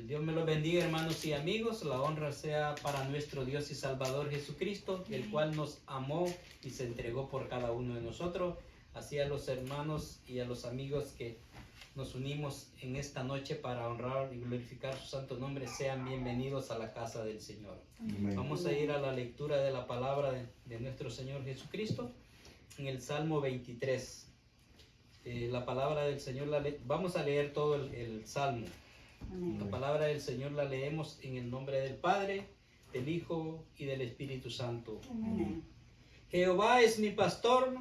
Dios me los bendiga, hermanos y amigos. La honra sea para nuestro Dios y Salvador Jesucristo, el cual nos amó y se entregó por cada uno de nosotros. Así a los hermanos y a los amigos que nos unimos en esta noche para honrar y glorificar su santo nombre, sean bienvenidos a la casa del Señor. Amén. Vamos a ir a la lectura de la palabra de nuestro Señor Jesucristo en el Salmo 23. La palabra del Señor, vamos a leer todo el Salmo. Amén. La palabra del Señor la leemos en el nombre del Padre, del Hijo y del Espíritu Santo. Amén. Jehová es mi pastor,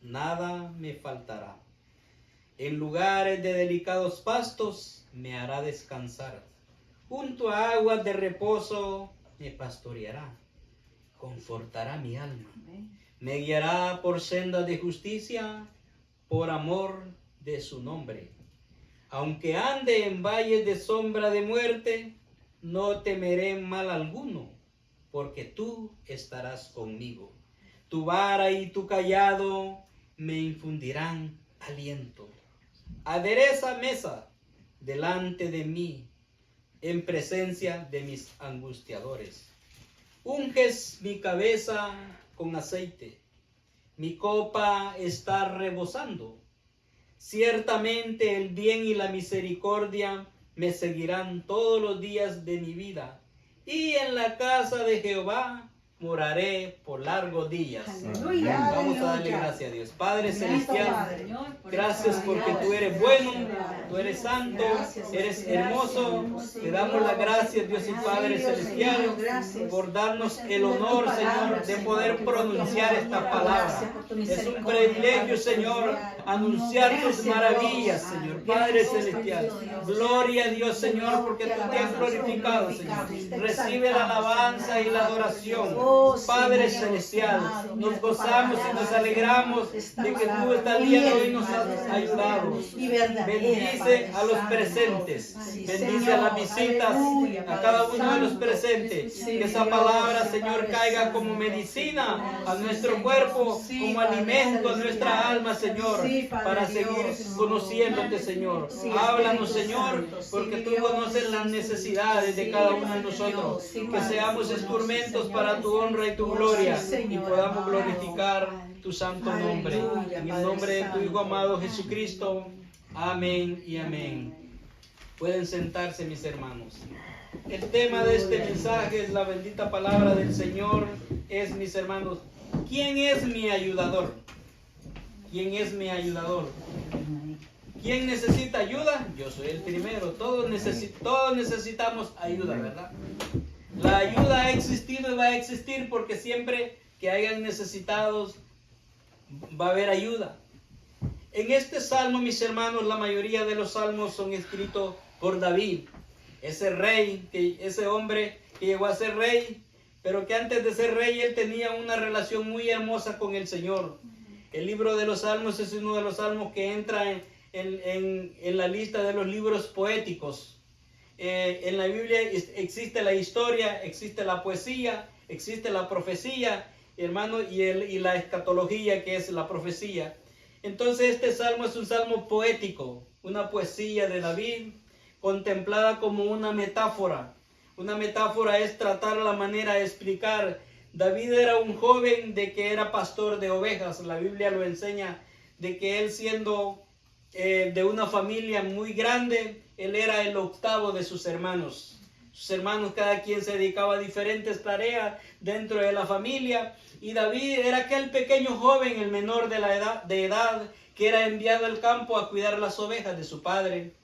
nada me faltará. En lugares de delicados pastos me hará descansar. Junto a aguas de reposo me pastoreará. Confortará mi alma. Me guiará por sendas de justicia, por amor de su nombre. Aunque ande en valles de sombra de muerte, no temeré mal alguno, porque tú estarás conmigo. Tu vara y tu cayado me infundirán aliento. Adereza mesa delante de mí, en presencia de mis angustiadores. Unges mi cabeza con aceite, mi copa está rebosando. Ciertamente el bien y la misericordia me seguirán todos los días de mi vida, y en la casa de Jehová moraré por largos días. Aleluya. Vamos a darle gracias a Dios. Padre Celestial, gracias porque tú eres bueno, tú eres santo, eres hermoso. Te damos las gracias, Dios y Padre Celestial, por darnos el honor, Señor, de poder pronunciar esta palabra. Es un privilegio, Señor, anunciar tus maravillas, Señor. Padre Celestial, gloria a Dios, Señor, porque tú te has glorificado, Señor. Recibe la alabanza y la adoración. Padre Celestial, nos gozamos y nos alegramos de que tú esta día de hoy nos has ayudado. Bendice a los presentes, bendice a las visitas, a cada uno de los presentes. Que esa palabra, Señor, caiga como medicina a nuestro cuerpo, como alimento a nuestra alma, Señor, para seguir conociéndote, Señor. Háblanos, Señor, porque tú conoces las necesidades de cada uno de nosotros. Que seamos instrumentos para tu honra y tu gloria, y podamos glorificar tu santo nombre. En el nombre de tu Hijo amado Jesucristo. Amén y amén. Pueden sentarse, mis hermanos. El tema de este mensaje es la bendita palabra del Señor. Es, mis hermanos, ¿quién es mi ayudador? ¿Quién es mi ayudador? ¿Quién necesita ayuda? Yo soy el primero. Todos necesitamos ayuda, ¿verdad? La ayuda ha existido y va a existir porque siempre que hayan necesitados va a haber ayuda. En este salmo, mis hermanos, la mayoría de los salmos son escritos por David. Ese rey, ese hombre que llegó a ser rey, pero que antes de ser rey él tenía una relación muy hermosa con el Señor. El libro de los salmos es uno de los salmos que entra en la lista de los libros poéticos. En la Biblia existe la historia, existe la poesía, existe la profecía, hermano, y la escatología, que es la profecía. Entonces este salmo es un salmo poético, una poesía de David, contemplada como una metáfora. Una metáfora es tratar la manera de explicar. David era un joven de que era pastor de ovejas. La Biblia lo enseña de que él, siendo de una familia muy grande, él era el octavo de sus hermanos. Sus hermanos, cada quien se dedicaba a diferentes tareas dentro de la familia. Y David era aquel pequeño joven, el menor de edad, que era enviado al campo a cuidar las ovejas de su padre.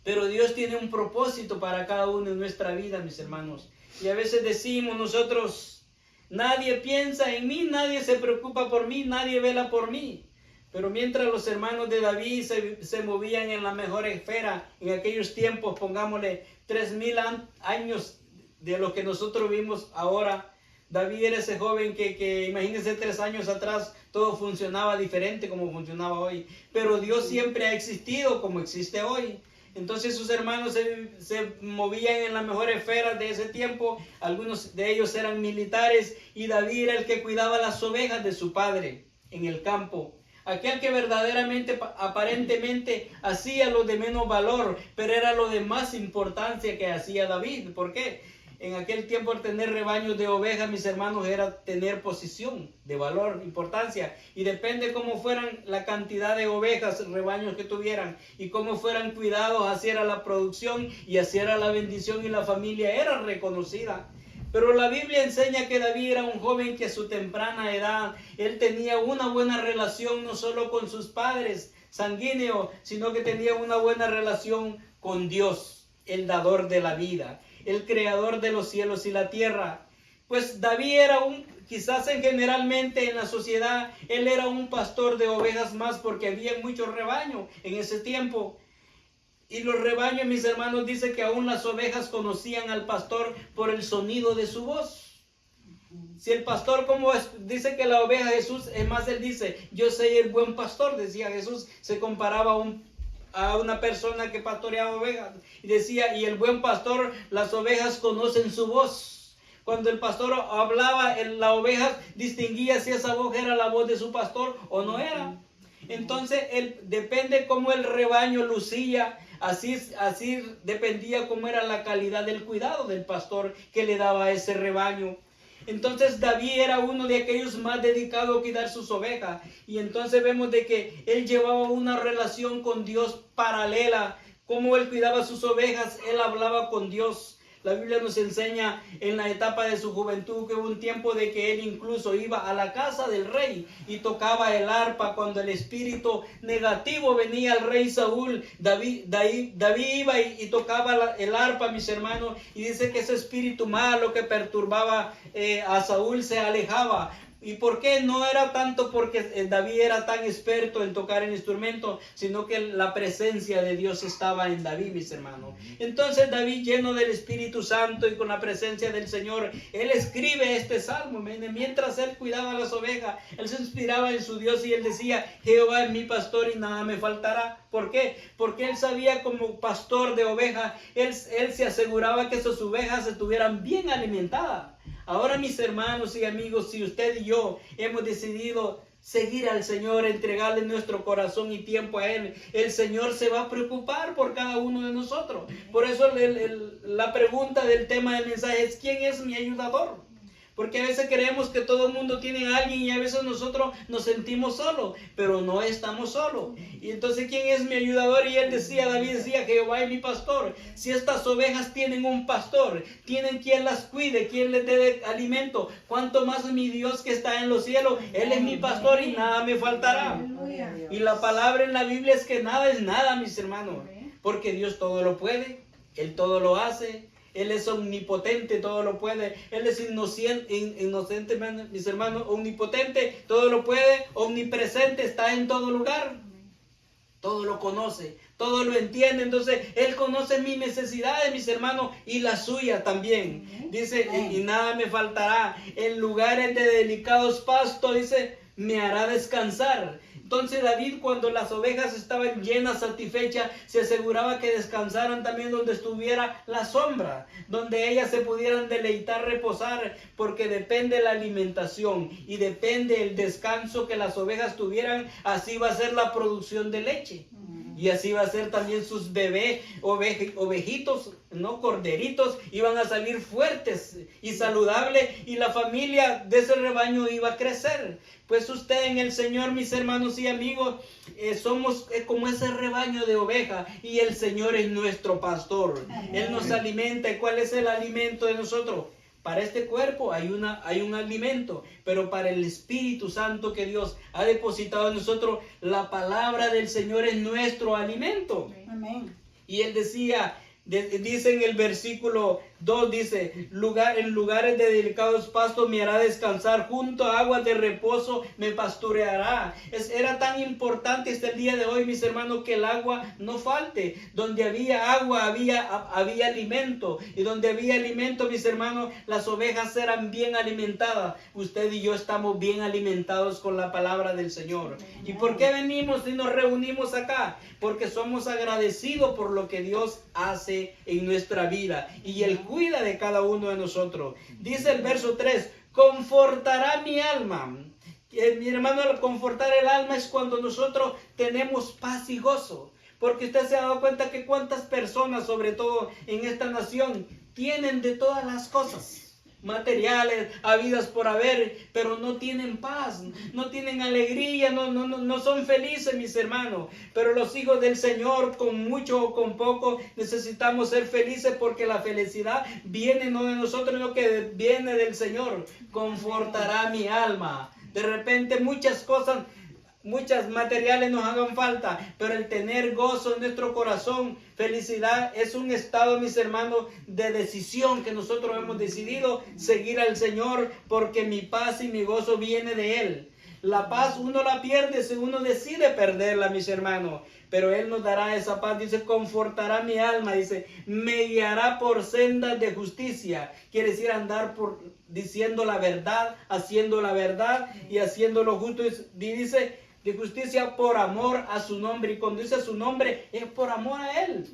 Pero Dios tiene un propósito para cada uno en nuestra vida, mis hermanos. Y a veces decimos nosotros, nadie piensa en mí, nadie se preocupa por mí, nadie vela por mí. Pero mientras los hermanos de David se movían en la mejor esfera, en aquellos tiempos, pongámosle 3000 años de lo que nosotros vimos ahora, David era ese joven que imagínense 3 años atrás, todo funcionaba diferente como funcionaba hoy. Pero Dios siempre ha existido como existe hoy. Entonces sus hermanos se movían en la mejor esfera de ese tiempo. Algunos de ellos eran militares y David era el que cuidaba las ovejas de su padre en el campo. aquel que verdaderamente, aparentemente hacía lo de menos valor, pero era lo de más importancia que hacía David. ¿Por qué? En aquel tiempo el tener rebaños de ovejas, mis hermanos, era tener posición de valor, importancia. Y depende cómo fueran la cantidad de ovejas, rebaños que tuvieran y cómo fueran cuidados, así era la producción y así era la bendición y la familia era reconocida. Pero la Biblia enseña que David era un joven que a su temprana edad, él tenía una buena relación no solo con sus padres sanguíneos, sino que tenía una buena relación con Dios, el dador de la vida, el creador de los cielos y la tierra. Pues David era quizás generalmente en la sociedad, él era un pastor de ovejas más porque había muchos rebaños en ese tiempo. Y los rebaños, mis hermanos, dice que aún las ovejas conocían al pastor por el sonido de su voz. Si el pastor, como dice que la oveja, Jesús, es más, él dice, yo soy el buen pastor, decía Jesús, se comparaba a una persona que pastoreaba ovejas. Y decía, y el buen pastor, las ovejas conocen su voz. Cuando el pastor hablaba, la oveja distinguía si esa voz era la voz de su pastor o no era. Entonces, depende cómo el rebaño lucía, así dependía cómo era la calidad del cuidado del pastor que le daba a ese rebaño. Entonces David era uno de aquellos más dedicados a cuidar sus ovejas. Y entonces vemos de que él llevaba una relación con Dios paralela. Como él cuidaba sus ovejas, él hablaba con Dios. La Biblia nos enseña en la etapa de su juventud que hubo un tiempo de que él incluso iba a la casa del rey y tocaba el arpa cuando el espíritu negativo venía al rey Saúl. David iba y tocaba el arpa, mis hermanos, y dice que ese espíritu malo que perturbaba a Saúl se alejaba. ¿Y por qué? No era tanto porque David era tan experto en tocar el instrumento, sino que la presencia de Dios estaba en David, mis hermanos. Entonces David, lleno del Espíritu Santo y con la presencia del Señor, él escribe este salmo. Mientras él cuidaba las ovejas, él se inspiraba en su Dios y él decía, Jehová es mi pastor y nada me faltará. ¿Por qué? Porque él sabía, como pastor de ovejas, él se aseguraba que sus ovejas estuvieran bien alimentadas. Ahora, mis hermanos y amigos, si usted y yo hemos decidido seguir al Señor, entregarle nuestro corazón y tiempo a Él, el Señor se va a preocupar por cada uno de nosotros. Por eso la pregunta del tema del mensaje es, ¿quién es mi ayudador? Porque a veces creemos que todo el mundo tiene a alguien y a veces nosotros nos sentimos solos, pero no estamos solos. Y entonces, ¿quién es mi ayudador? Y David decía, Jehová es mi pastor. Si estas ovejas tienen un pastor, tienen quien las cuide, quien les dé alimento, cuánto más mi Dios que está en los cielos, Él es mi pastor y nada me faltará. Y la palabra en la Biblia es que nada es nada, mis hermanos, porque Dios todo lo puede, Él todo lo hace. Él es omnipotente, todo lo puede. Él es inocente, mis hermanos, omnipotente, todo lo puede, omnipresente, está en todo lugar. Todo lo conoce, todo lo entiende. Entonces, Él conoce mis necesidades, mis hermanos, y la suya también. Dice, y nada me faltará. En lugares de delicados pastos, dice, me hará descansar. Entonces David, cuando las ovejas estaban llenas, satisfechas, se aseguraba que descansaran también donde estuviera la sombra, donde ellas se pudieran deleitar, reposar, porque depende la alimentación y depende el descanso que las ovejas tuvieran, así va a ser la producción de leche. Y así va a ser también sus bebés, ovejitos, no corderitos, iban a salir fuertes y saludables, y la familia de ese rebaño iba a crecer. Pues usted en el Señor, mis hermanos y amigos, somos como ese rebaño de ovejas, y el Señor es nuestro pastor. Él nos alimenta. ¿Y cuál es el alimento de nosotros? Para este cuerpo hay un alimento, pero para el Espíritu Santo que Dios ha depositado en nosotros, la palabra del Señor es nuestro alimento. Amén. Y Él decía, dice en el versículo 2, dice, en lugares de delicados pastos me hará descansar, junto a aguas de reposo me pastoreará. Era tan importante el día de hoy, mis hermanos, que el agua no falte. Donde había agua había alimento, y donde había alimento, mis hermanos, las ovejas eran bien alimentadas. Usted y yo estamos bien alimentados con la palabra del Señor. ¿Y por qué venimos y nos reunimos acá? Porque somos agradecidos por lo que Dios hace en nuestra vida, y Él cuida de cada uno de nosotros. Dice el verso 3, confortará mi alma. Mi hermano, al confortar el alma es cuando nosotros tenemos paz y gozo. Porque usted se ha dado cuenta que cuántas personas, sobre todo en esta nación, tienen de todas las cosas materiales, habidas por haber, pero no tienen paz, no tienen alegría, no son felices, mis hermanos. Pero los hijos del Señor, con mucho o con poco, necesitamos ser felices, porque la felicidad viene no de nosotros, sino que viene del Señor. Confortará mi alma. De repente muchas cosas, muchas materiales nos hagan falta, pero el tener gozo en nuestro corazón, felicidad, es un estado, mis hermanos, de decisión, que nosotros hemos decidido seguir al Señor, porque mi paz y mi gozo viene de Él. La paz uno la pierde si uno decide perderla, mis hermanos, pero Él nos dará esa paz. Dice, confortará mi alma, dice, me guiará por sendas de justicia. Quiere decir andar por diciendo la verdad, haciendo la verdad y haciendo lo justo. Dice, de justicia por amor a su nombre. Y cuando dice su nombre, es por amor a Él.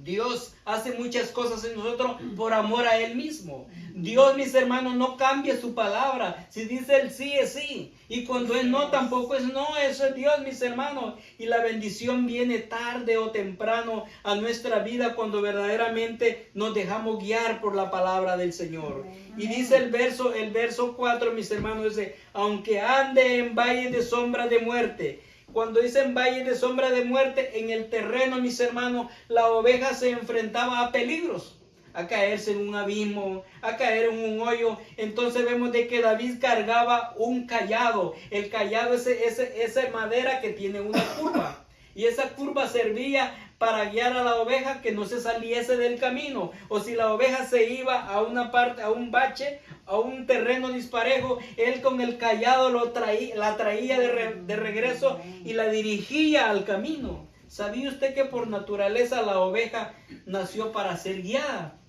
Dios hace muchas cosas en nosotros por amor a Él mismo. Dios, mis hermanos, no cambia su palabra. Si dice el sí, es sí. Y cuando es no, tampoco es no. Eso es Dios, mis hermanos. Y la bendición viene tarde o temprano a nuestra vida, cuando verdaderamente nos dejamos guiar por la palabra del Señor. Y dice el verso 4, mis hermanos, dice, aunque ande en valle de sombra de muerte. Cuando dicen valle de sombra de muerte, en el terreno, mis hermanos, la oveja se enfrentaba a peligros, a caerse en un abismo, a caer en un hoyo. Entonces vemos de que David cargaba un cayado. El cayado es esa madera que tiene una curva, y esa curva servía para guiar a la oveja que no se saliese del camino. O si la oveja se iba a una parte, a un bache, a un terreno disparejo, él con el cayado la traía de regreso y la dirigía al camino. ¿Sabía usted que por naturaleza la oveja nació para ser guiada?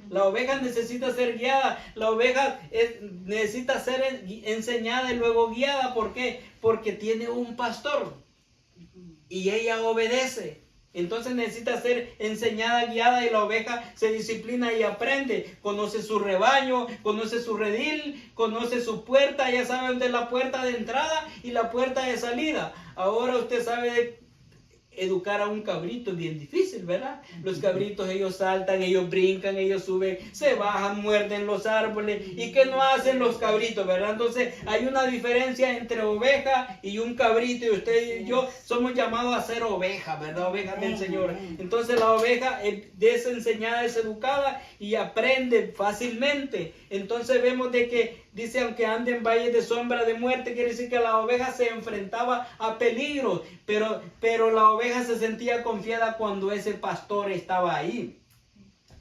La oveja necesita ser guiada, la oveja necesita ser enseñada y luego guiada. ¿Por qué? Porque tiene un pastor y ella obedece. Entonces necesita ser enseñada, guiada, y la oveja se disciplina y aprende. Conoce su rebaño, conoce su redil, conoce su puerta. Ya sabe dónde es la puerta de entrada y la puerta de salida. Ahora usted sabe educar a un cabrito es bien difícil, ¿verdad? Los cabritos, ellos saltan, ellos brincan, ellos suben, se bajan, muerden los árboles. ¿Y qué no hacen los cabritos, verdad? Entonces hay una diferencia entre oveja y un cabrito, y usted y yo somos llamados a ser ovejas, ¿verdad? Ovejas del Señor. Entonces la oveja es enseñada, es educada y aprende fácilmente. Entonces vemos de que dice, aunque ande en valle de sombra de muerte, quiere decir que la oveja se enfrentaba a peligros, pero la oveja se sentía confiada cuando ese pastor estaba ahí,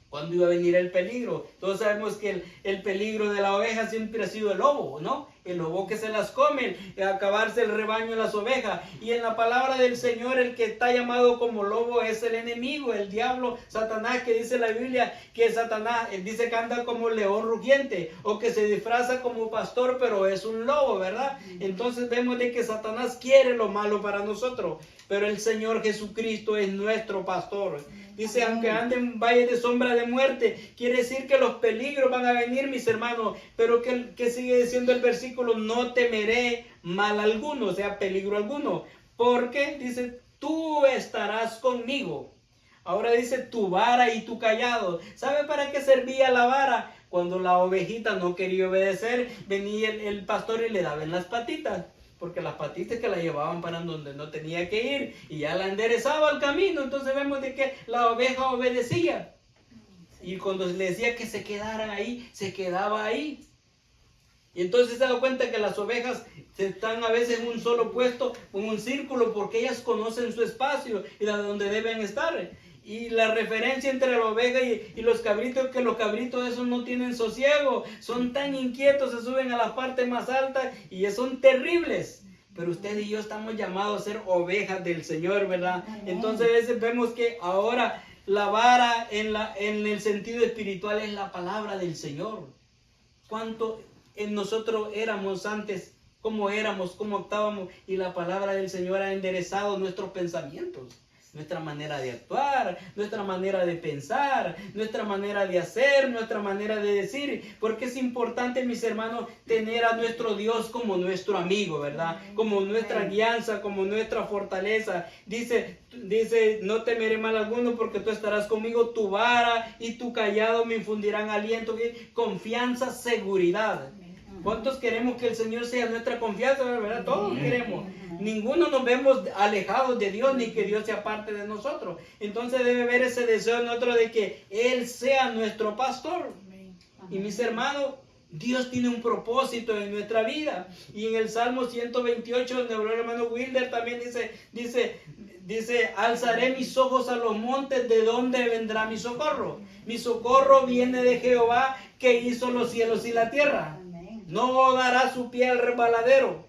cuando iba a venir el peligro. Todos sabemos que el peligro de la oveja siempre ha sido el lobo, ¿no? El lobo que se las come, acabarse el rebaño de las ovejas. Y en la palabra del Señor, el que está llamado como lobo es el enemigo, el diablo, Satanás, que dice la Biblia que Satanás dice que anda como león rugiente, o que se disfraza como pastor, pero es un lobo, ¿verdad? Entonces vemos de que Satanás quiere lo malo para nosotros, pero el Señor Jesucristo es nuestro pastor. Dice, aunque ande en valle de sombra de muerte, quiere decir que los peligros van a venir, mis hermanos, pero que sigue diciendo el versículo, no temeré mal alguno, o sea, peligro alguno, porque dice, tú estarás conmigo. Ahora dice, tu vara y tu cayado. ¿Sabe para qué servía la vara? Cuando la ovejita no quería obedecer, venía el pastor y le daba en las patitas, porque las patitas que la llevaban para donde no tenía que ir, y ya la enderezaba al camino. Entonces vemos de que la oveja obedecía, y cuando le decía que se quedara ahí, se quedaba ahí. Y entonces se da cuenta que las ovejas están a veces en un solo puesto, en un círculo, porque ellas conocen su espacio y de donde deben estar. Y la referencia entre la oveja y los cabritos, que los cabritos esos no tienen sosiego, son tan inquietos, se suben a la parte más alta y son terribles. Pero usted y yo estamos llamados a ser ovejas del Señor, ¿verdad? Entonces a veces vemos que ahora la vara en el sentido espiritual es la palabra del Señor. ¿Cuánto en nosotros éramos antes? ¿Cómo éramos? ¿Cómo actuábamos? Y la palabra del Señor ha enderezado nuestros pensamientos. nuestra manera de actuar, nuestra manera de pensar, nuestra manera de hacer, nuestra manera de decir, porque es importante, mis hermanos, tener a nuestro Dios como nuestro amigo, ¿verdad? Como nuestra guianza, como nuestra fortaleza. Dice, no temeré mal alguno porque tú estarás conmigo, tu vara y tu callado me infundirán aliento, confianza, seguridad. ¿Cuántos queremos que el Señor sea nuestra confianza, verdad? Todos queremos. Ninguno nos vemos alejados de Dios ni que Dios sea parte de nosotros. Entonces debe haber ese deseo en nosotros de que Él sea nuestro pastor. Y mis hermanos, Dios tiene un propósito en nuestra vida. Y en el Salmo 128, donde el hermano Wilder también dice, alzaré mis ojos a los montes, ¿de dónde vendrá mi socorro? Mi socorro viene de Jehová, que hizo los cielos y la tierra. No dará su pie al resbaladero,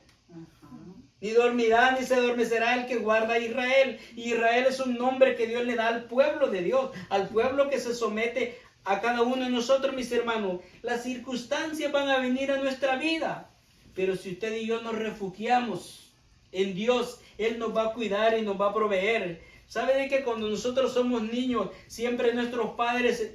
ni dormirá ni se adormecerá el que guarda a Israel. Israel es un nombre que Dios le da al pueblo de Dios, al pueblo que se somete a cada uno de nosotros, mis hermanos. Las circunstancias van a venir a nuestra vida, pero si usted y yo nos refugiamos en Dios, Él nos va a cuidar y nos va a proveer. ¿Sabe de que cuando nosotros somos niños, siempre nuestros padres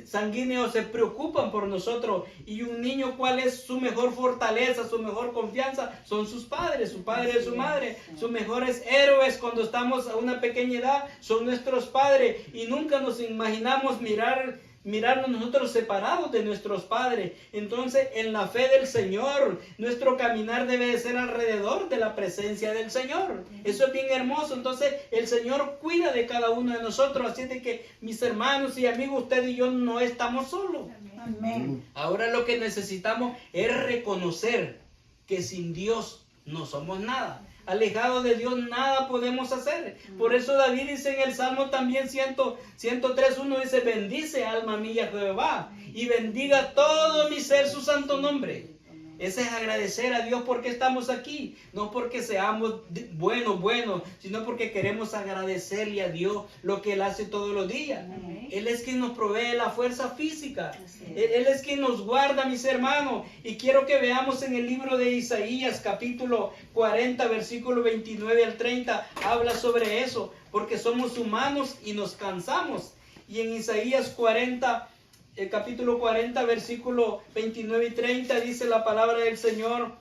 sanguíneos se preocupan por nosotros? Y un niño, ¿cuál es su mejor fortaleza, su mejor confianza? Son sus padres, su padre y su madre. Sus mejores héroes cuando estamos a una pequeña edad son nuestros padres, y nunca nos imaginamos mirarnos nosotros separados de nuestros padres. Entonces, en la fe del Señor, nuestro caminar debe de ser alrededor de la presencia del Señor. Eso es bien hermoso. Entonces, el Señor cuida de cada uno de nosotros. Así de que, mis hermanos y amigos, usted y yo no estamos solos. Amén. Ahora lo que necesitamos es reconocer que sin Dios no somos nada. Alejados de Dios nada podemos hacer. Por eso David dice en el Salmo también 103:1, dice, bendice alma mía Jehová y bendiga todo mi ser su santo nombre. Ese es agradecer a Dios porque estamos aquí, no porque seamos buenos, sino porque queremos agradecerle a Dios lo que Él hace todos los días. Él es quien nos provee la fuerza física. Él es quien nos guarda, mis hermanos. Y quiero que veamos en el libro de Isaías, capítulo 40, versículo 29 al 30, habla sobre eso, porque somos humanos y nos cansamos. Y en Isaías 40, el capítulo 40, versículo 29 y 30, dice la palabra del Señor,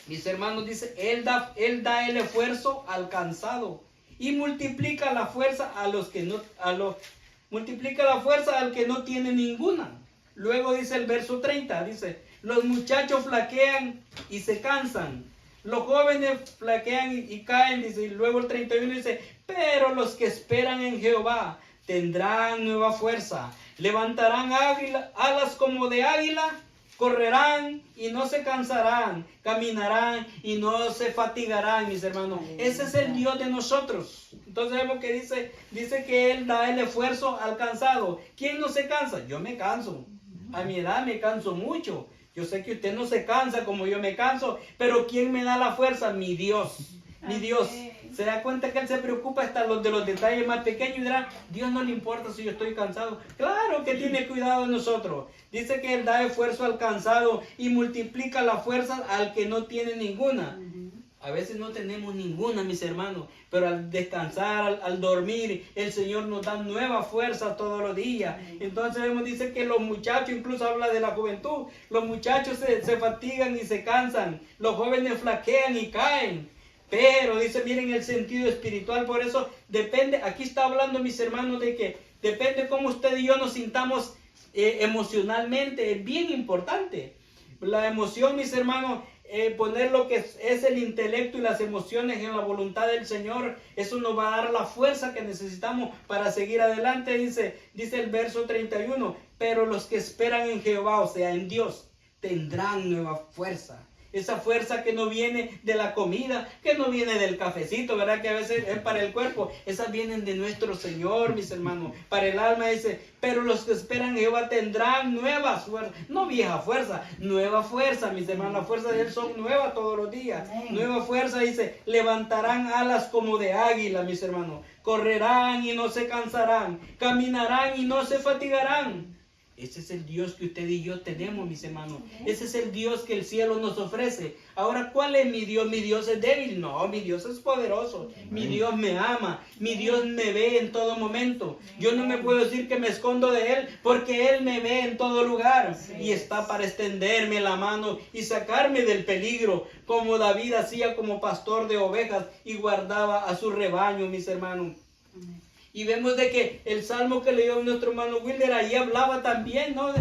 mis hermanos, dice, Él da el esfuerzo al cansado y multiplica la fuerza al que no tiene ninguna. Luego dice el verso 30, dice, los muchachos flaquean y se cansan, los jóvenes flaquean y caen, dice. Y luego el 31 dice, pero los que esperan en Jehová tendrán nueva fuerza, levantarán alas como de águila, correrán y no se cansarán, caminarán y no se fatigarán, mis hermanos. Ese es el Dios de nosotros. Entonces vemos que dice que Él da el esfuerzo al cansado. ¿Quién no se cansa? Yo me canso. A mi edad me canso mucho. Yo sé que usted no se cansa como yo me canso, pero ¿quién me da la fuerza? Mi Dios. Mi Dios. Se da cuenta que Él se preocupa hasta de los detalles más pequeños y dirá, Dios no le importa si yo estoy cansado. Claro que tiene cuidado de nosotros. Dice que Él da esfuerzo al cansado y multiplica la fuerza al que no tiene ninguna. A veces no tenemos ninguna, mis hermanos, pero al descansar, al dormir, el Señor nos da nueva fuerza todos los días. Entonces dice que los muchachos, incluso habla de la juventud, los muchachos se fatigan y se cansan, los jóvenes flaquean y caen. Pero dice, miren el sentido espiritual, por eso depende, aquí está hablando, mis hermanos, de que depende cómo usted y yo nos sintamos emocionalmente, es bien importante. La emoción, mis hermanos, poner lo que es el intelecto y las emociones en la voluntad del Señor, eso nos va a dar la fuerza que necesitamos para seguir adelante. Dice el verso 31, pero los que esperan en Jehová, o sea, en Dios, tendrán nueva fuerza. Esa fuerza que no viene de la comida, que no viene del cafecito, ¿verdad? Que a veces es para el cuerpo. Esas vienen de nuestro Señor, mis hermanos. Para el alma dice, pero los que esperan en Jehová tendrán nuevas fuerzas. No vieja fuerza, nueva fuerza, mis hermanos. Las fuerzas de Él son nuevas todos los días. Nueva fuerza, dice, levantarán alas como de águila, mis hermanos. Correrán y no se cansarán. Caminarán y no se fatigarán. Ese es el Dios que usted y yo tenemos, mis hermanos. Ese es el Dios que el cielo nos ofrece. Ahora, ¿cuál es mi Dios? ¿Mi Dios es débil? No, mi Dios es poderoso. Mi Dios me ama. Mi Dios me ve en todo momento. Yo no me puedo decir que me escondo de Él, porque Él me ve en todo lugar. Y está para extenderme la mano y sacarme del peligro, como David hacía como pastor de ovejas y guardaba a su rebaño, mis hermanos. Y vemos de que el salmo que leyó nuestro hermano Wilder ahí hablaba también, ¿no?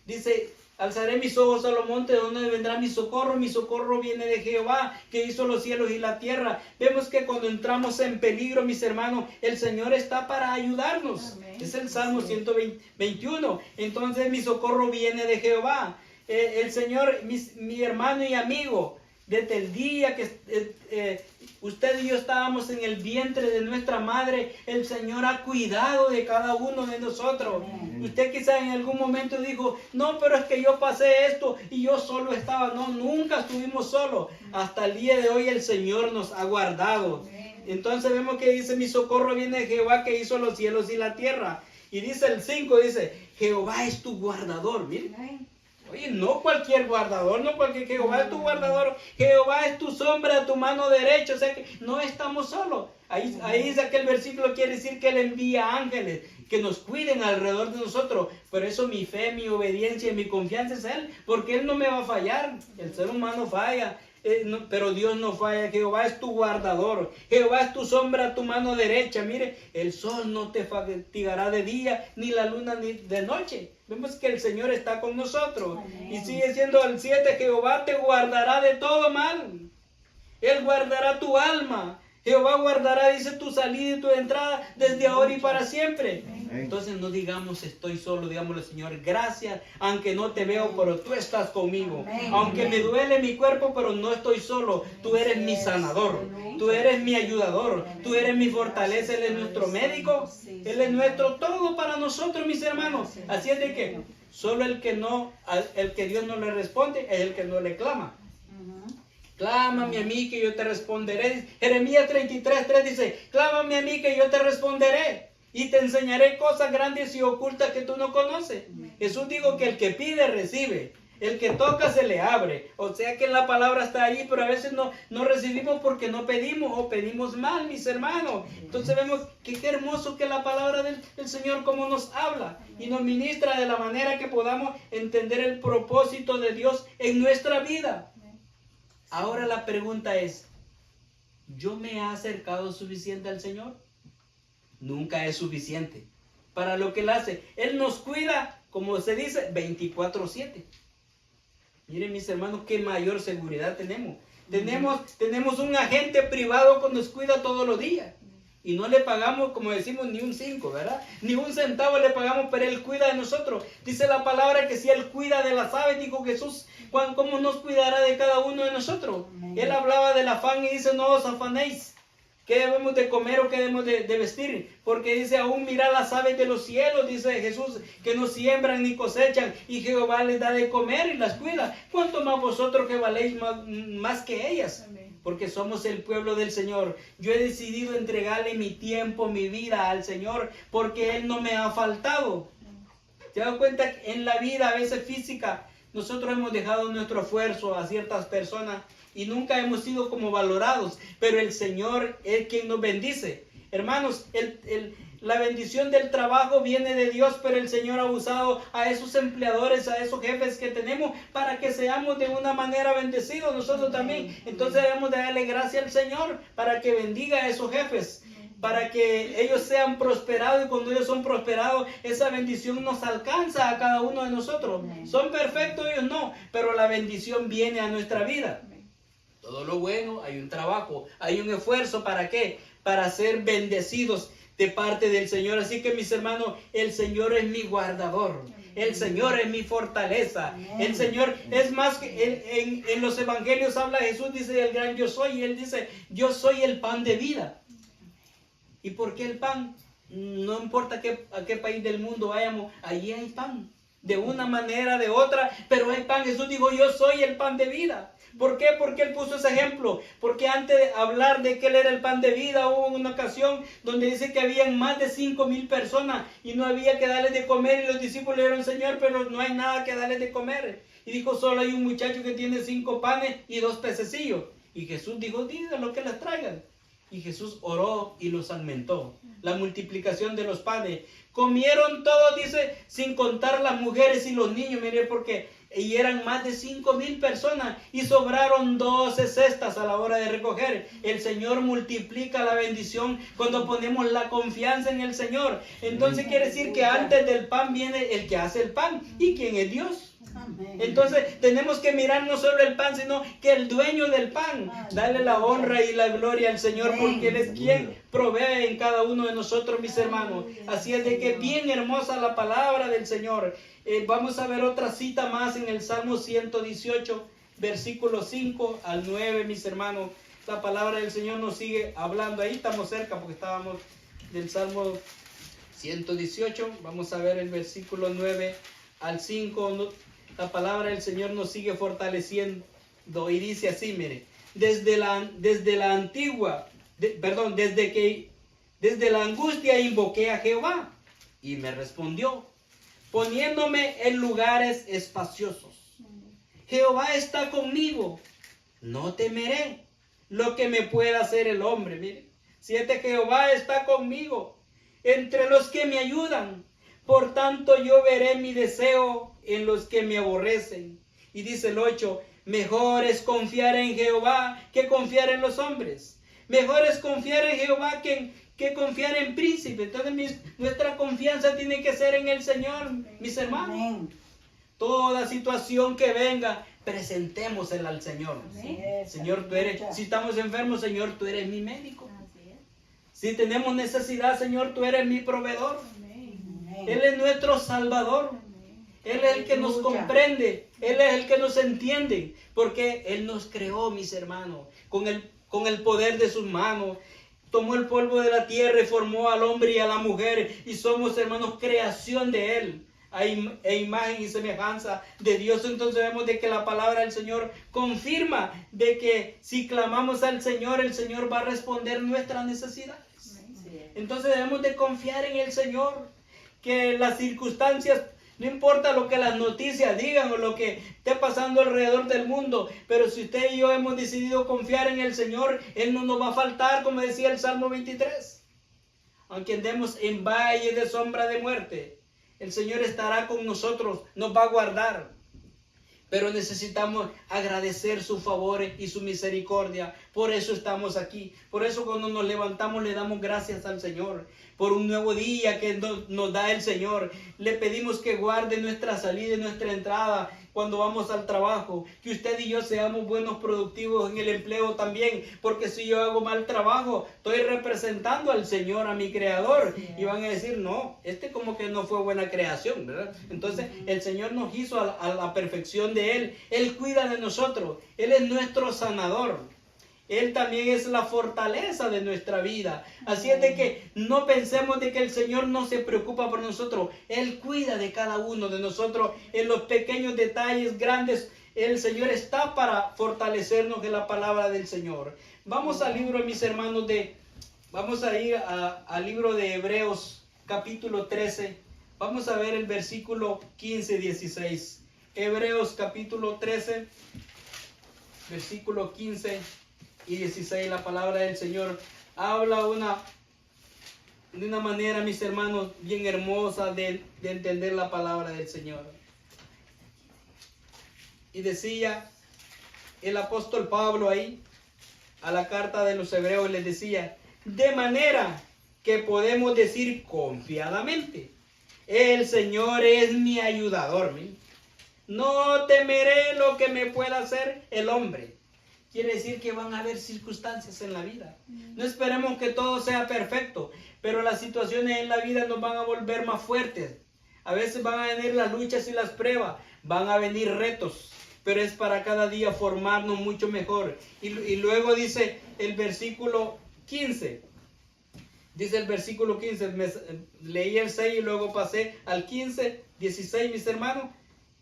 Dice, alzaré mis ojos a los montes, ¿de donde vendrá mi socorro? Mi socorro viene de Jehová, que hizo los cielos y la tierra. Vemos que cuando entramos en peligro, mis hermanos, el Señor está para ayudarnos. Amén. Es el Salmo 121. Entonces, mi socorro viene de Jehová. El Señor, mi hermano y amigo, desde el día que usted y yo estábamos en el vientre de nuestra madre, el Señor ha cuidado de cada uno de nosotros. Usted quizá en algún momento dijo, no, pero es que yo pasé esto y yo solo estaba. No, nunca estuvimos solos. Hasta el día de hoy el Señor nos ha guardado. Entonces vemos que dice, mi socorro viene de Jehová, que hizo los cielos y la tierra. Y dice el 5, dice, Jehová es tu guardador. Mire. Oye, no cualquier guardador, no cualquier, Jehová es tu guardador, Jehová es tu sombra, tu mano derecha, o sea que no estamos solos. Ahí dice aquel versículo, quiere decir que Él envía ángeles que nos cuiden alrededor de nosotros. Por eso mi fe, mi obediencia y mi confianza es Él, porque Él no me va a fallar. El ser humano falla, pero Dios no falla. Jehová es tu guardador, Jehová es tu sombra, tu mano derecha. Mire, el sol no te fatigará de día, ni la luna ni de noche. Vemos que el Señor está con nosotros. Amén. Y sigue siendo el 7, Jehová te guardará de todo mal. Él guardará tu alma. Jehová guardará, dice, tu salida y tu entrada desde ahora y para siempre. Amén. Entonces no digamos estoy solo, digámosle, Señor, gracias, aunque no te veo, pero tú estás conmigo. Amén. Aunque me duele mi cuerpo, pero no estoy solo. Tú eres mi sanador, tú eres mi ayudador, tú eres mi fortaleza. Él es nuestro médico, Él es nuestro todo para nosotros, mis hermanos. Así es de que solo el que Dios no le responde es el que no le clama. Clámame a mí que yo te responderé. Jeremías 33:3 dice, clámame a mí que yo te responderé y te enseñaré cosas grandes y ocultas que tú no conoces. Jesús dijo que el que pide recibe, el que toca se le abre. O sea que la palabra está ahí, pero a veces no recibimos porque no pedimos o pedimos mal, mis hermanos. Entonces vemos que qué hermoso que la palabra del Señor como nos habla y nos ministra de la manera que podamos entender el propósito de Dios en nuestra vida. Ahora la pregunta es, ¿yo me he acercado suficiente al Señor? Nunca es suficiente para lo que Él hace. Él nos cuida, como se dice, 24/7. Miren, mis hermanos, qué mayor seguridad tenemos. Tenemos un agente privado que nos cuida todos los días. Y no le pagamos, como decimos, ni un 5, ¿verdad? Ni un centavo le pagamos, pero Él cuida de nosotros. Dice la palabra que si Él cuida de las aves, dijo Jesús, ¿cómo nos cuidará de cada uno de nosotros? Amén. Él hablaba del afán y dice, no os afanéis, ¿qué debemos de comer o qué debemos de vestir? Porque dice, aún mirad las aves de los cielos, dice Jesús, que no siembran ni cosechan, y Jehová les da de comer y las cuida. ¿Cuánto más vosotros que valéis más que ellas? Amén. Porque somos el pueblo del Señor. Yo he decidido entregarle mi tiempo, mi vida al Señor, porque Él no me ha faltado. ¿Te das cuenta? En la vida, a veces física, nosotros hemos dejado nuestro esfuerzo a ciertas personas y nunca hemos sido como valorados, pero el Señor es quien nos bendice. Hermanos, la bendición del trabajo viene de Dios, pero el Señor ha usado a esos empleadores, a esos jefes que tenemos para que seamos de una manera bendecidos nosotros también. Entonces debemos de darle gracias al Señor para que bendiga a esos jefes, para que ellos sean prosperados, y cuando ellos son prosperados, esa bendición nos alcanza a cada uno de nosotros. ¿Son perfectos ellos? No, pero la bendición viene a nuestra vida. Todo lo bueno, hay un trabajo, hay un esfuerzo, ¿para qué? Para ser bendecidos de parte del Señor. Así que, mis hermanos, el Señor es mi guardador. El Señor es mi fortaleza. El Señor es más que en los evangelios habla Jesús, dice el gran yo soy, y Él dice, yo soy el pan de vida. ¿Y por qué el pan? No importa a qué país del mundo vayamos, allí hay pan. de una manera, de otra, pero hay pan. Jesús dijo, yo soy el pan de vida. ¿Por qué? Porque Él puso ese ejemplo. Porque antes de hablar de que Él era el pan de vida, hubo una ocasión donde dice que habían más de 5,000 personas y no había que darles de comer. Y los discípulos le dijeron, Señor, pero no hay nada que darles de comer. Y dijo, solo hay un muchacho que tiene 5 panes y 2 pececillos. Y Jesús dijo, díganlo que les traigan. Y Jesús oró y los alimentó. La multiplicación de los panes. Comieron todos, dice, sin contar las mujeres y los niños. Mire, porque y eran más de 5,000 personas y sobraron 12 cestas a la hora de recoger. El Señor multiplica la bendición cuando ponemos la confianza en el Señor. Entonces quiere decir que antes del pan viene el que hace el pan. ¿Y quién es Dios? Entonces tenemos que mirar no solo el pan, sino que el dueño del pan. Dale la honra y la gloria al Señor, porque Él es quien provee en cada uno de nosotros, mis hermanos. Así es de que bien hermosa la palabra del Señor. Vamos a ver otra cita más en el Salmo 118, versículo 5 al 9, mis hermanos. La palabra del Señor nos sigue hablando. Ahí estamos cerca porque estábamos del Salmo 118. Vamos a ver el versículo 9 al 5. La palabra del Señor nos sigue fortaleciendo y dice así, mire, desde la angustia invoqué a Jehová y me respondió, poniéndome en lugares espaciosos. Jehová está conmigo, no temeré lo que me pueda hacer el hombre. Mire, si Jehová está conmigo, entre los que me ayudan, por tanto yo veré mi deseo en los que me aborrecen. Y dice el 8, mejor es confiar en Jehová que confiar en los hombres. Mejor es confiar en Jehová que confiar en príncipe. Entonces nuestra confianza tiene que ser en el Señor, mis hermanos. Amén. Toda situación que venga, presentémosela al Señor. Señor, tú eres, si estamos enfermos, Señor, tú eres mi médico. Si tenemos necesidad, Señor, tú eres mi proveedor. Él es nuestro Salvador. Él es el que nos comprende. Él es el que nos entiende. Porque Él nos creó, mis hermanos, con el poder de sus manos. Tomó el polvo de la tierra y formó al hombre y a la mujer. Y somos, hermanos, creación de Él. E imagen y semejanza de Dios. Entonces vemos de que la palabra del Señor confirma de que si clamamos al Señor, el Señor va a responder nuestras necesidades. Entonces debemos de confiar en el Señor. Que las circunstancias, no importa lo que las noticias digan o lo que esté pasando alrededor del mundo, pero si usted y yo hemos decidido confiar en el Señor, Él no nos va a faltar, como decía el Salmo 23. Aunque andemos en valle de sombra de muerte, el Señor estará con nosotros, nos va a guardar. Pero necesitamos agradecer su favor y su misericordia. Por eso estamos aquí. Por eso cuando nos levantamos le damos gracias al Señor. Por un nuevo día que nos da el Señor. Le pedimos que guarde nuestra salida y nuestra entrada cuando vamos al trabajo. Que usted y yo seamos buenos, productivos en el empleo también. Porque si yo hago mal trabajo, estoy representando al Señor, a mi Creador. Y van a decir, no, como que no fue buena creación, ¿verdad? Entonces el Señor nos hizo a la perfección de Él. Él cuida de nosotros. Él es nuestro sanador. Él también es la fortaleza de nuestra vida. Así es de que no pensemos de que el Señor no se preocupa por nosotros. Él cuida de cada uno de nosotros en los pequeños detalles grandes. El Señor está para fortalecernos en la palabra del Señor. Vamos al libro, mis hermanos, vamos a ir al libro de Hebreos, capítulo 13. Vamos a ver el versículo 15-16. Hebreos, capítulo 13, versículo 15 y 16, la palabra del Señor habla de una manera, mis hermanos, bien hermosa de entender la palabra del Señor. Y decía el apóstol Pablo ahí, a la carta de los Hebreos, les decía, de manera que podemos decir confiadamente, el Señor es mi ayudador. No temeré lo que me pueda hacer el hombre. Quiere decir que van a haber circunstancias en la vida. No esperemos que todo sea perfecto, pero las situaciones en la vida nos van a volver más fuertes. A veces van a venir las luchas y las pruebas, van a venir retos, pero es para cada día formarnos mucho mejor. Y luego dice el versículo 15, Dice el versículo 15, leí el 6 y luego pasé al 15, 16, mis hermanos.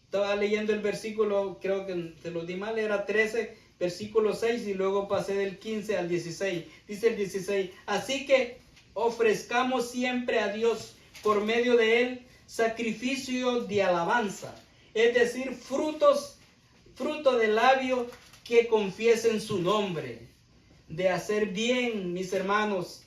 Estaba leyendo el versículo, creo que te lo di mal, era 13, versículo 6 y luego pasé del 15 al 16. Dice el 16, así que ofrezcamos siempre a Dios por medio de él sacrificio de alabanza, es decir, fruto de labio que confiesen su nombre, de hacer bien, mis hermanos,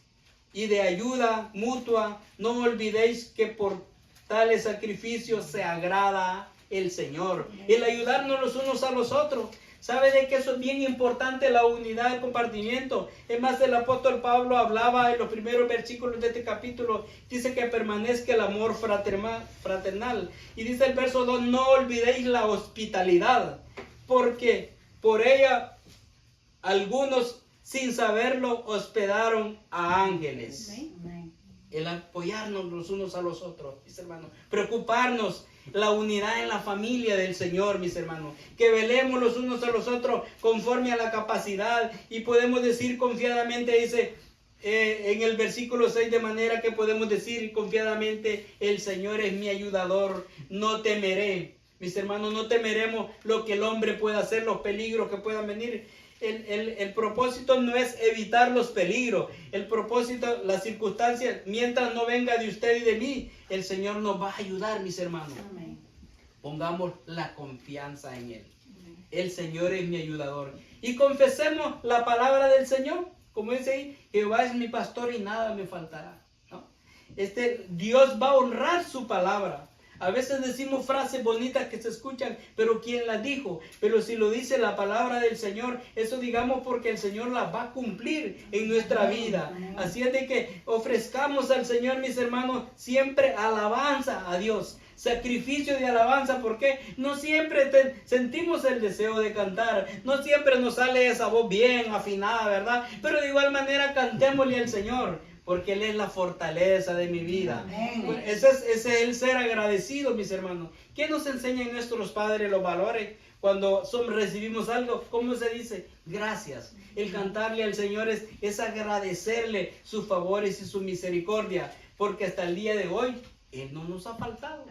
y de ayuda mutua. No olvidéis que por tales sacrificios se agrada el Señor. El ayudarnos los unos a los otros. ¿Sabe de que eso es bien importante, la unidad, el compartimiento? Es más, el apóstol Pablo hablaba en los primeros versículos de este capítulo, dice que permanezca el amor fraternal. Y dice el verso 2, no olvidéis la hospitalidad, porque por ella algunos sin saberlo hospedaron a ángeles. El apoyarnos los unos a los otros, mis hermanos. Preocuparnos, la unidad en la familia del Señor, mis hermanos. Que velemos los unos a los otros conforme a la capacidad. Y podemos decir confiadamente, dice en el versículo 6, de manera que podemos decir confiadamente, el Señor es mi ayudador, no temeré. Mis hermanos, no temeremos lo que el hombre pueda hacer, los peligros que puedan venir. El propósito no es evitar los peligros. El propósito, las circunstancias, mientras no venga de usted y de mí, el Señor nos va a ayudar, mis hermanos. Amén. Pongamos la confianza en Él. Amén. El Señor es mi ayudador. Y confesemos la palabra del Señor. Como dice ahí, Jehová es mi pastor y nada me faltará, ¿no? Dios va a honrar su palabra. A veces decimos frases bonitas que se escuchan, pero ¿quién las dijo? Pero si lo dice la palabra del Señor, eso digamos porque el Señor las va a cumplir en nuestra vida. Así es de que ofrezcamos al Señor, mis hermanos, siempre alabanza a Dios. Sacrificio de alabanza, porque no siempre sentimos el deseo de cantar, no siempre nos sale esa voz bien afinada, ¿verdad? Pero de igual manera cantémosle al Señor, porque Él es la fortaleza de mi vida. Pues ese es el ser agradecido, mis hermanos. ¿Qué nos enseñan nuestros padres los valores? Cuando recibimos algo, ¿cómo se dice? Gracias. El cantarle al Señor es agradecerle sus favores y su misericordia, porque hasta el día de hoy Él no nos ha faltado.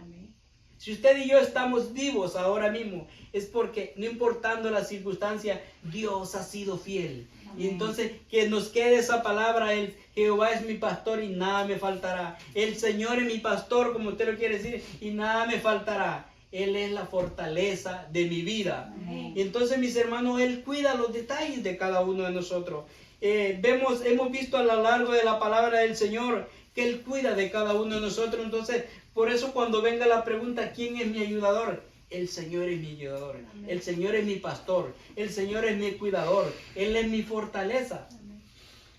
Si usted y yo estamos vivos ahora mismo, es porque no importando la circunstancia, Dios ha sido fiel. Amén. Y entonces que nos quede esa palabra, Jehová es mi pastor y nada me faltará. El Señor es mi pastor, como usted lo quiere decir, y nada me faltará. Él es la fortaleza de mi vida. Amén. Y entonces, mis hermanos, Él cuida los detalles de cada uno de nosotros. Hemos visto a lo largo de la palabra del Señor que Él cuida de cada uno de nosotros. Entonces, por eso cuando venga la pregunta, ¿quién es mi ayudador? El Señor es mi ayudador. Amén. El Señor es mi pastor. El Señor es mi cuidador. Él es mi fortaleza. Amén.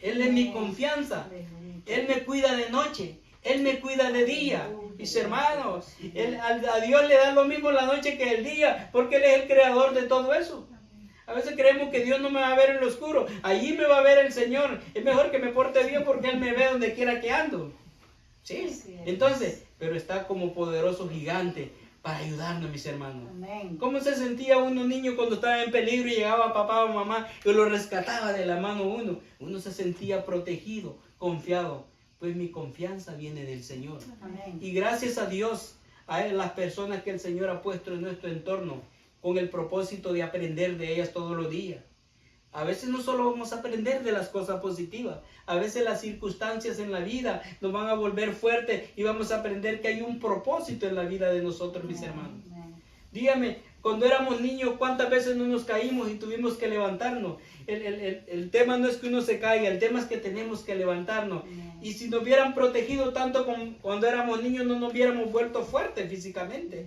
Él es mi confianza. Amén. Él me cuida de noche. Él me cuida de día. Mis hermanos, a Dios le da lo mismo la noche que el día, porque Él es el creador de todo eso. A veces creemos que Dios no me va a ver en lo oscuro. Allí me va a ver el Señor. Es mejor que me porte bien porque Él me ve donde quiera que ando. ¿Sí? Entonces, pero está como poderoso gigante para ayudarnos, mis hermanos. Amén. ¿Cómo se sentía uno niño cuando estaba en peligro y llegaba papá o mamá y lo rescataba de la mano uno? Uno se sentía protegido, confiado. Pues mi confianza viene del Señor. Amén. Y gracias a Dios, a las personas que el Señor ha puesto en nuestro entorno, con el propósito de aprender de ellas todos los días. A veces no solo vamos a aprender de las cosas positivas, a veces las circunstancias en la vida nos van a volver fuertes y vamos a aprender que hay un propósito en la vida de nosotros, mis hermanos. Dígame, cuando éramos niños, ¿cuántas veces no nos caímos y tuvimos que levantarnos? El tema no es que uno se caiga, el tema es que tenemos que levantarnos. Y si nos hubieran protegido tanto como cuando éramos niños, no nos hubiéramos vuelto fuertes físicamente.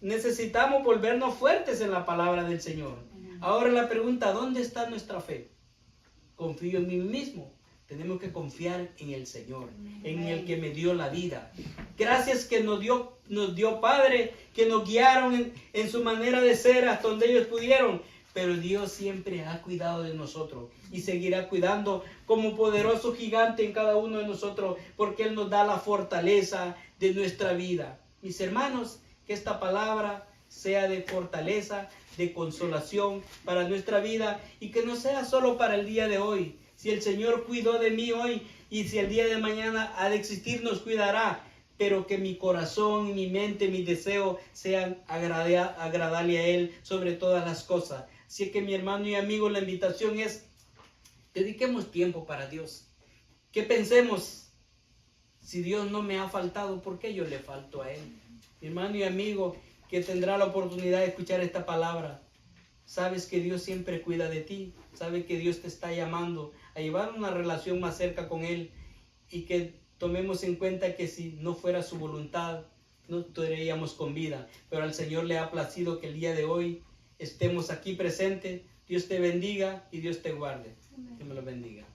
Necesitamos volvernos fuertes en la palabra del Señor. Ahora la pregunta, ¿dónde está nuestra fe? Confío en mí mismo. Tenemos que confiar en el Señor, en el que me dio la vida. Gracias que nos dio Padre, que nos guiaron en su manera de ser hasta donde ellos pudieron. Pero Dios siempre ha cuidado de nosotros y seguirá cuidando como poderoso gigante en cada uno de nosotros, porque Él nos da la fortaleza de nuestra vida. Mis hermanos, que esta palabra sea de fortaleza, de consolación para nuestra vida y que no sea solo para el día de hoy. Si el Señor cuidó de mí hoy, y si el día de mañana ha de existir, nos cuidará, pero que mi corazón, mi mente, mis deseos sean agradable a Él sobre todas las cosas. Así que mi hermano y amigo, la invitación es, dediquemos tiempo para Dios. Que pensemos, si Dios no me ha faltado, ¿por qué yo le falto a Él? Mi hermano y amigo que tendrá la oportunidad de escuchar esta palabra, sabes que Dios siempre cuida de ti, sabes que Dios te está llamando a llevar una relación más cerca con Él, y que tomemos en cuenta que si no fuera su voluntad, no estaríamos con vida, pero al Señor le ha placido que el día de hoy estemos aquí presentes. Dios te bendiga y Dios te guarde. Dios me lo bendiga.